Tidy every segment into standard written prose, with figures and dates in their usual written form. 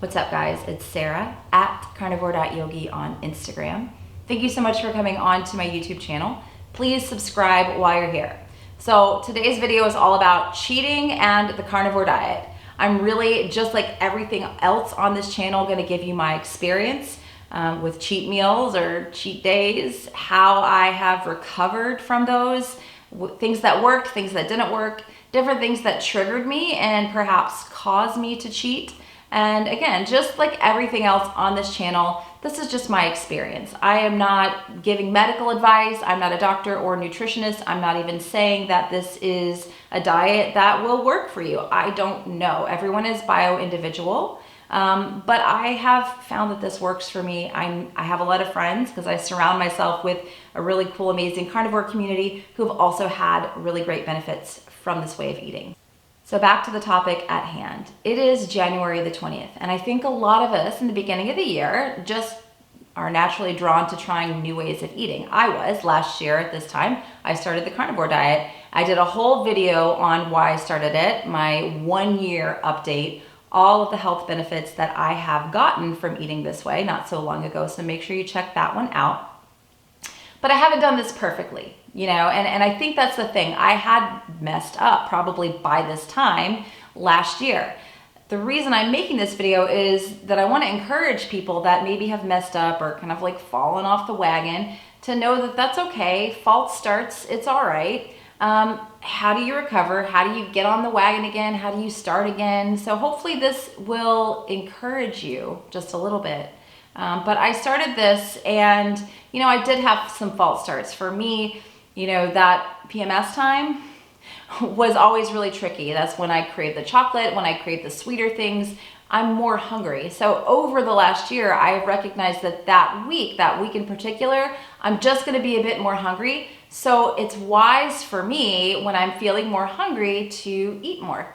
What's up, guys? It's Sarah at carnivore.yogi on Instagram. Thank you so much for coming on to my YouTube channel. Please subscribe while you're here. So today's video is all about cheating and the carnivore diet. I'm really, just like everything else on this channel, going to give you my experience with cheat meals or cheat days, how I have recovered from those, things that worked, things that didn't work, different things that triggered me and perhaps caused me to cheat. And again, just like everything else on this channel, this is just my experience. I am not giving medical advice. I'm not a doctor or a nutritionist. I'm not even saying that this is a diet that will work for you. I don't know. Everyone is bio-individual. But I have found that this works for me. I have a lot of friends because I surround myself with a really cool, amazing carnivore community who have also had really great benefits from this way of eating. So back to the topic at hand. It is January the 20th, and I think a lot of us in the beginning of the year just are naturally drawn to trying new ways of eating. I was last year at this time. I started the carnivore diet. I did a whole video on why I started it, my 1-year update, all of the health benefits that I have gotten from eating this way not so long ago, so make sure you check that one out. But I haven't done this perfectly, you know, and I think that's the thing. I had messed up probably by this time last year. The reason I'm making this video is that I want to encourage people that maybe have messed up or kind of like fallen off the wagon to know that that's okay. False starts, it's all right. How do you recover? How do you get on the wagon again? How do you start again? So hopefully this will encourage you just a little bit. But I started this and, you know, I did have some false starts. For me, you know, that PMS time was always really tricky. That's when I crave the chocolate, when I crave the sweeter things, I'm more hungry. So over the last year, I've recognized that that week in particular, I'm just gonna be a bit more hungry. So it's wise for me when I'm feeling more hungry to eat more.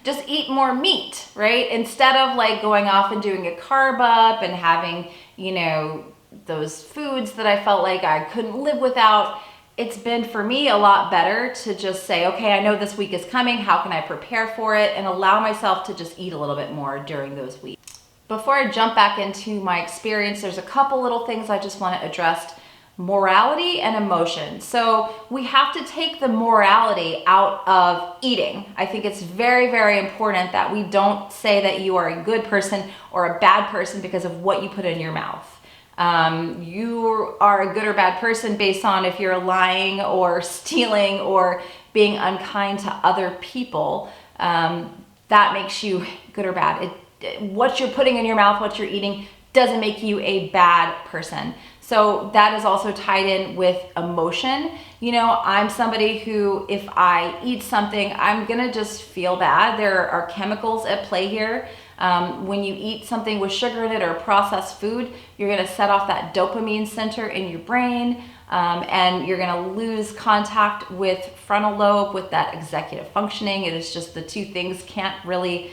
Just eat more meat, right? Instead of like going off and doing a carb up and having, you know, those foods that I felt like I couldn't live without. It's been for me a lot better to just say, okay, I know this week is coming. How can I prepare for it? And allow myself to just eat a little bit more during those weeks. Before I jump back into my experience, there's a couple little things I just want to address. Morality and emotion. So we have to take the morality out of eating. I think it's very, very important that we don't say that you are a good person or a bad person because of what you put in your mouth. You are a good or bad person based on if you're lying or stealing or being unkind to other people. That makes you good or bad. What you're putting in your mouth, what you're eating, doesn't make you a bad person. So that is also tied in with emotion. You know, I'm somebody who, if I eat something, I'm gonna just feel bad. There are chemicals at play here. When you eat something with sugar in it or processed food, you're gonna set off that dopamine center in your brain, and you're gonna lose contact with frontal lobe, with that executive functioning. It is just the two things can't really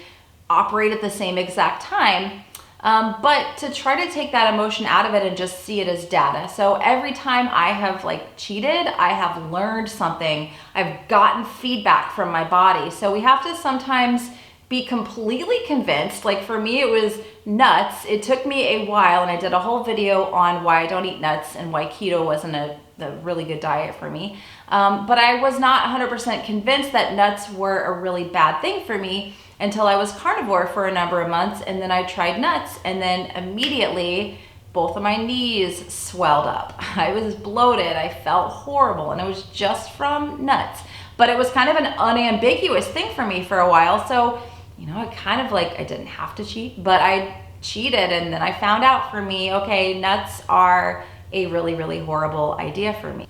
operate at the same exact time. But to try to take that emotion out of it and just see it as data. So every time I have like cheated, I have learned something. I've gotten feedback from my body. So we have to sometimes be completely convinced. Like for me, it was nuts. It took me a while, and I did a whole video on why I don't eat nuts and why keto wasn't a really good diet for me. But I was not 100% convinced that nuts were a really bad thing for me until I was carnivore for a number of months, and then I tried nuts, and then immediately both of my knees swelled up. I was bloated, I felt horrible, and it was just from nuts. But it was kind of an unambiguous thing for me for a while, so, you know, I kind of like, I didn't have to cheat, but I cheated, and then I found out for me, okay, nuts are a really, really horrible idea for me.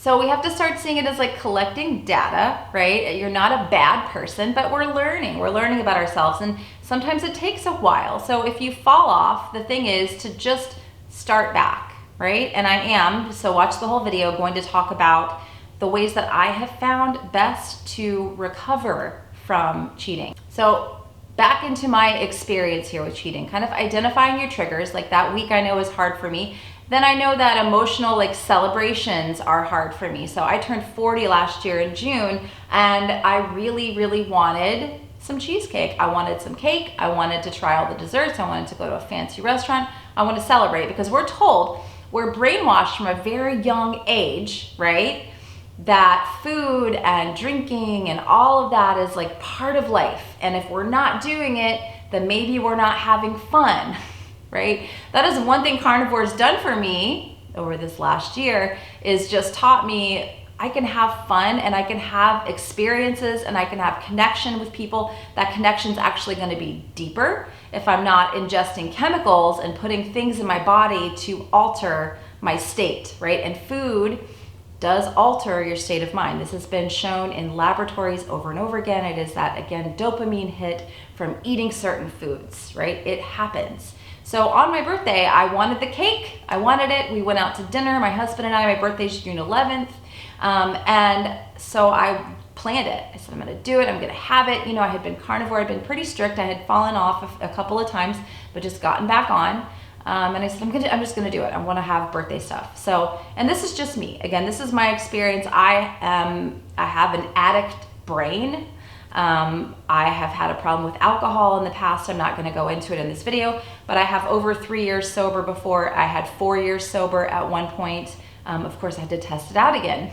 So we have to start seeing it as like collecting data, right? You're not a bad person, but we're learning about ourselves, and sometimes it takes a while. So if you fall off, the thing is to just start back, right? And I am, so watch the whole video, going to talk about the ways that I have found best to recover from cheating. So back into my experience here with cheating, kind of identifying your triggers. Like that week I know is hard for me. Then I know that emotional like celebrations are hard for me. So I turned 40 last year in June, and I really, really wanted some cheesecake. I wanted some cake. I wanted to try all the desserts. I wanted to go to a fancy restaurant. I want to celebrate, because we're told, we're brainwashed from a very young age, right? That food and drinking and all of that is like part of life. And if we're not doing it, then maybe we're not having fun, right? That is one thing Carnivore's done for me over this last year, is just taught me I can have fun and I can have experiences and I can have connection with people. That connection's actually going to be deeper if I'm not ingesting chemicals and putting things in my body to alter my state, right? And food does alter your state of mind. This has been shown in laboratories over and over again. It is that, again, dopamine hit from eating certain foods, right? It happens. So on my birthday, I wanted the cake. I wanted it. We went out to dinner, my husband and I. My birthday's June 11th. And so I planned it. I said, I'm going to do it. I'm going to have it. You know, I had been carnivore. I'd been pretty strict. I had fallen off a couple of times, but just gotten back on. And I said, I'm just going to do it. I want to have birthday stuff. So, and this is just me. Again, this is my experience. I have an addict brain. I have had a problem with alcohol in the past. I'm not going to go into it in this video, but I have over 3 years sober before. I had 4 years sober at one point. Of course, I had to test it out again.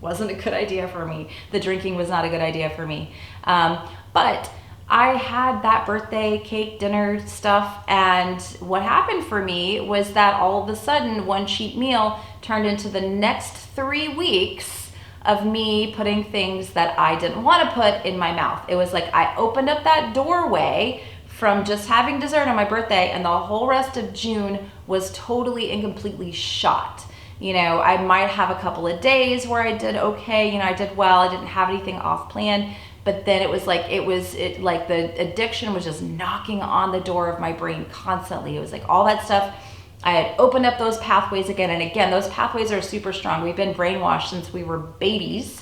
Wasn't a good idea for me. The drinking was not a good idea for me. But I had that birthday cake dinner stuff, and what happened for me was that all of a sudden one cheat meal turned into the next 3 weeks of me putting things that I didn't want to put in my mouth. It was like I opened up that doorway from just having dessert on my birthday, and the whole rest of June was totally and completely shot. You know, I might have a couple of days where I did okay, you know, I did well, I didn't have anything off plan, but then it was like the addiction was just knocking on the door of my brain constantly. It was like all that stuff. I had opened up those pathways again and again. Those pathways are super strong. We've been brainwashed since we were babies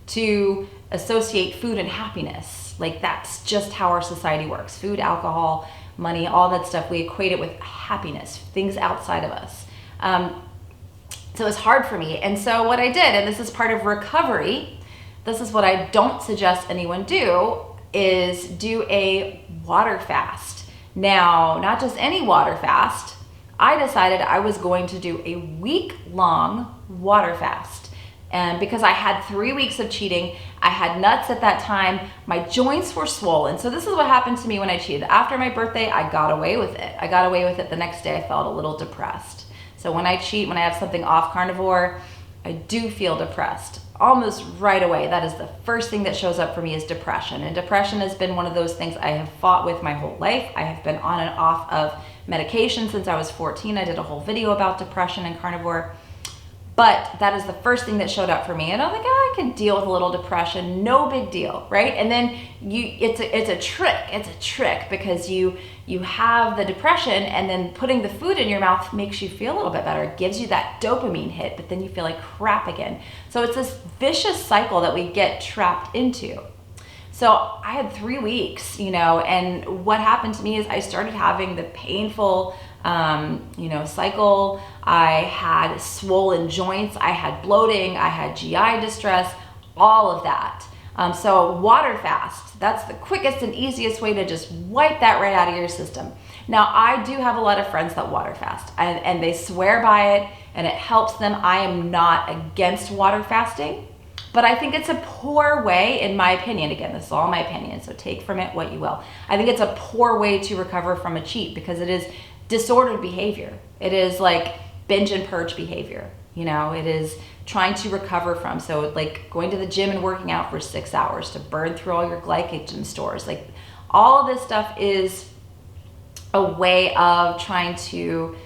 to associate food and happiness. Like that's just how our society works. Food, alcohol, money, all that stuff, we equate it with happiness, things outside of us. So it was hard for me. And so what I did, and this is part of recovery, this is what I don't suggest anyone do, is do a water fast. Now, not just any water fast. I decided I was going to do a week-long water fast. And because I had 3 weeks of cheating, I had nuts at that time, my joints were swollen. So this is what happened to me when I cheated. After my birthday, I got away with it. I got away with it. The next day I felt a little depressed. So when I cheat, when I have something off carnivore, I do feel depressed almost right away. That is the first thing that shows up for me, is depression. And depression has been one of those things I have fought with my whole life. I have been on and off of medication since I was 14. I did a whole video about depression and carnivore. But that is the first thing that showed up for me. And I'm like, oh, I can deal with a little depression, no big deal, right? And then it's a trick because you have the depression, and then putting the food in your mouth makes you feel a little bit better. It gives you that dopamine hit, but then you feel like crap again. So it's this vicious cycle that we get trapped into. So I had 3 weeks, you know, and what happened to me is I started having the painful cycle. I had swollen joints, I had bloating, I had GI distress, all of that. So water fast, that's the quickest and easiest way to just wipe that right out of your system. Now, I do have a lot of friends that water fast, and they swear by it, and it helps them. I am not against water fasting, but I think it's a poor way, in my opinion. Again, this is all my opinion, so take from it what you will. I think it's a poor way to recover from a cheat, because it is disordered behavior. It is like binge and purge behavior. You know, it is trying to recover from. So like going to the gym and working out for 6 hours to burn through all your glycogen stores. Like all of this stuff is a way of trying to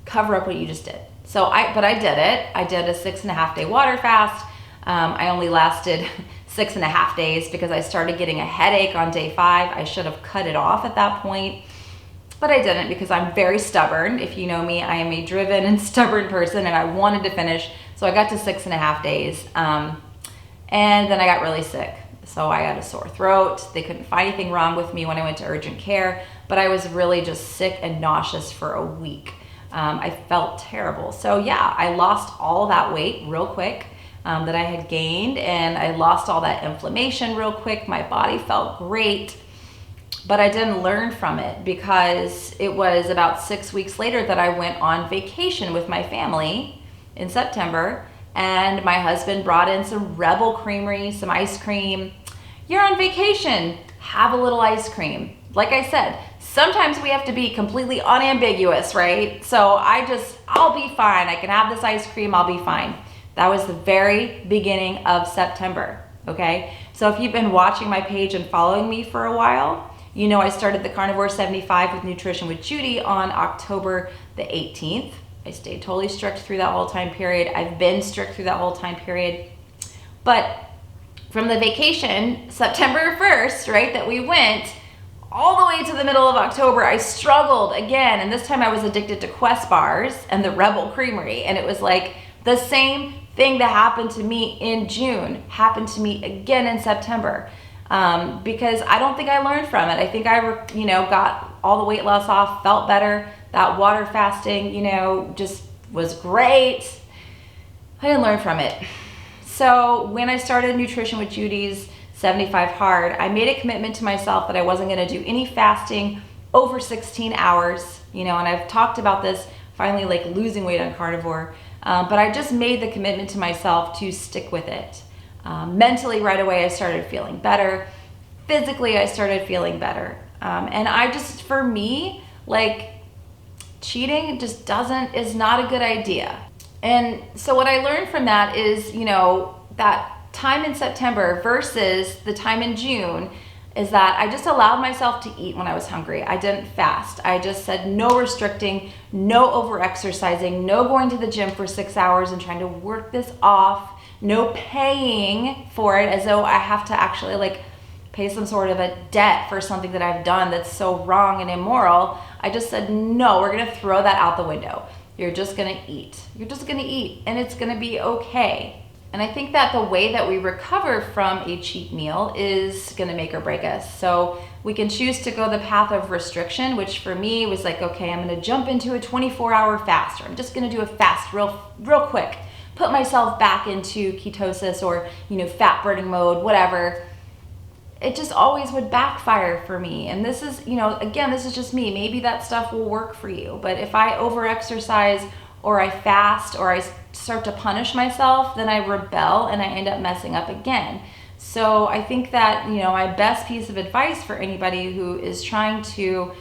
cover up what you just did. But I did it. I did a 6.5 day water fast. I only lasted 6.5 days because I started getting a headache on day 5. I should have cut it off at that point. But I didn't, because I'm very stubborn. If you know me, I am a driven and stubborn person, and I wanted to finish. So I got to 6.5 days. And then I got really sick. So I had a sore throat. They couldn't find anything wrong with me when I went to urgent care, but I was really just sick and nauseous for a week. I felt terrible. So yeah, I lost all that weight real quick. that I had gained, and I lost all that inflammation real quick. My body felt great, but I didn't learn from it because it was about 6 weeks later that I went on vacation with my family in September, and my husband brought in some Rebel Creamery, some ice cream. You're on vacation, have a little ice cream. Like I said, sometimes we have to be completely unambiguous, right? So I'll be fine. I can have this ice cream, I'll be fine. That was the very beginning of September, okay? So if you've been watching my page and following me for a while, you know I started the Carnivore 75 with Nutrition with Judy on October the 18th. I stayed totally strict through that whole time period. I've been strict through that whole time period. But from the vacation, September 1st, right, that we went, all the way to the middle of October, I struggled again. And this time I was addicted to Quest bars and the Rebel Creamery. And it was like the same thing that happened to me in June happened to me again in September. Because I don't think I learned from it. I think I, got all the weight loss off, felt better. That water fasting, just was great. I didn't learn from it. So when I started Nutrition with Judy's 75 Hard, I made a commitment to myself that I wasn't going to do any fasting over 16 hours, and I've talked about this finally, like losing weight on Carnivore, but I just made the commitment to myself to stick with it. Mentally, right away, I started feeling better. Physically, I started feeling better. And for me, like, cheating just is not a good idea. And so what I learned from that is, that time in September versus the time in June is that I just allowed myself to eat when I was hungry. I didn't fast. I just said no restricting, no over exercising, no going to the gym for 6 hours and trying to work this off, no paying for it as though I have to actually like pay some sort of a debt for something that I've done that's so wrong and immoral. I just said, no, we're gonna throw that out the window. You're just gonna eat. You're just gonna eat and it's gonna be okay. And I think that the way that we recover from a cheat meal is gonna make or break us. So we can choose to go the path of restriction, which for me was like, okay, I'm gonna jump into a 24-hour fast, or I'm just gonna do a fast real quick, put myself back into ketosis or, fat burning mode, whatever. It just always would backfire for me. And this is, again, this is just me. Maybe that stuff will work for you. But if I over-exercise or I fast or I start to punish myself, then I rebel and I end up messing up again. So I think that, my best piece of advice for anybody who is trying to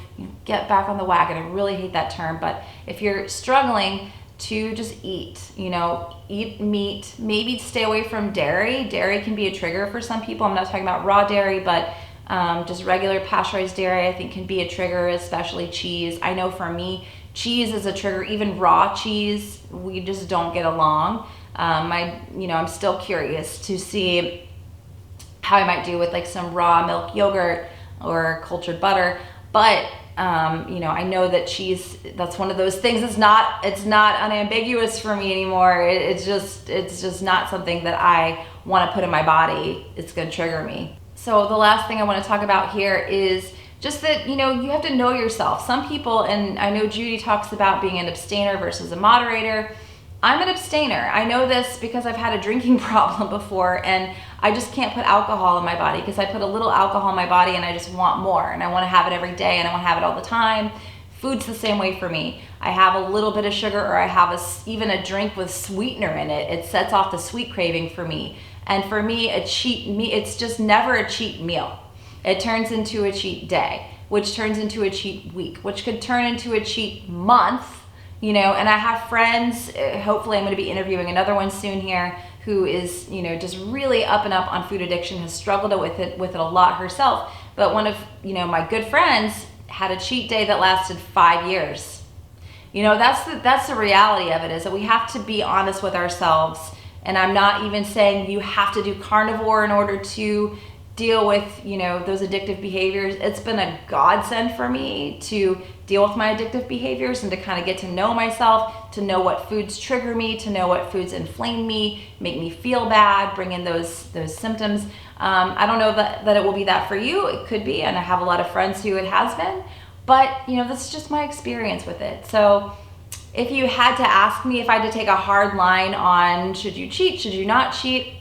get back on the wagon, I really hate that term, but if you're struggling to just eat, eat meat, maybe stay away from dairy. Dairy can be a trigger for some people. I'm not talking about raw dairy, but just regular pasteurized dairy I think can be a trigger, especially cheese. I know for me, cheese is a trigger, even raw cheese, we just don't get along. I'm still curious to see how I might do with like some raw milk yogurt or cultured butter, but I know that cheese, that's one of those things. It's not unambiguous for me anymore. It's just not something that I want to put in my body. It's going to trigger me. So the last thing I want to talk about here is just that, you have to know yourself. Some people, and I know Judy talks about being an abstainer versus a moderator. I'm an abstainer. I know this because I've had a drinking problem before, and I just can't put alcohol in my body because I put a little alcohol in my body and I just want more, and I want to have it every day and I want to have it all the time. Food's the same way for me. I have a little bit of sugar, or I have even a drink with sweetener in it. It sets off the sweet craving for me. And for me, it's just never a cheat meal. It turns into a cheat day, which turns into a cheat week, which could turn into a cheat month. And I have friends, hopefully I'm going to be interviewing another one soon here, who is, just really up and up on food addiction, has struggled with it a lot herself. But one of, my good friends had a cheat day that lasted 5 years. That's the reality of it, is that we have to be honest with ourselves. And I'm not even saying you have to do carnivore in order to deal with, those addictive behaviors. It's been a godsend for me to deal with my addictive behaviors and to kind of get to know myself, to know what foods trigger me, to know what foods inflame me, make me feel bad, bring in those symptoms. I don't know that it will be that for you. It could be, and I have a lot of friends who it has been, but this is just my experience with it. So if you had to ask me if I had to take a hard line on should you cheat, should you not cheat,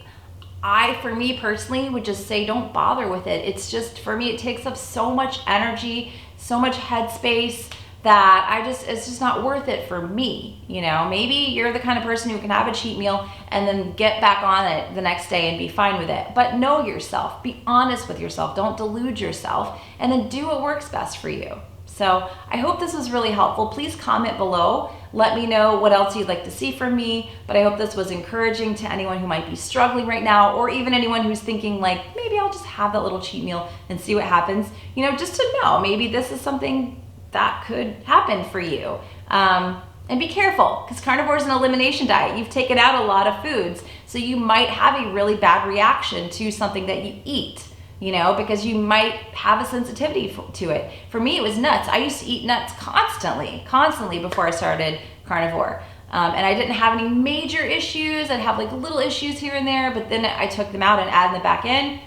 for me personally, would just say don't bother with it. It's just, for me, it takes up so much energy, so much headspace that it's just not worth it for me. You know, maybe you're the kind of person who can have a cheat meal and then get back on it the next day and be fine with it. But know yourself, be honest with yourself, don't delude yourself, and then do what works best for you. So I hope this was really helpful. Please comment below. Let me know what else you'd like to see from me. But I hope this was encouraging to anyone who might be struggling right now, or even anyone who's thinking like, maybe I'll just have that little cheat meal and see what happens. You know, just to know, maybe this is something that could happen for you. And be careful, because carnivore is an elimination diet. You've taken out a lot of foods, so you might have a really bad reaction to something that you eat, you know, because you might have a sensitivity to it. For me, it was nuts. I used to eat nuts constantly before I started carnivore. And I didn't have any major issues. I'd have like little issues here and there, but then I took them out and added them back in.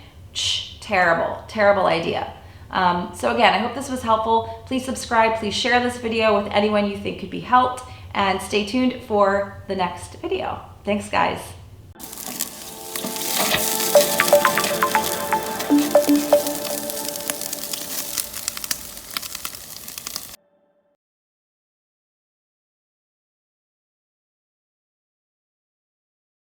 Terrible idea. So again, I hope this was helpful. Please subscribe, please share this video with anyone you think could be helped, and stay tuned for the next video. Thanks, guys.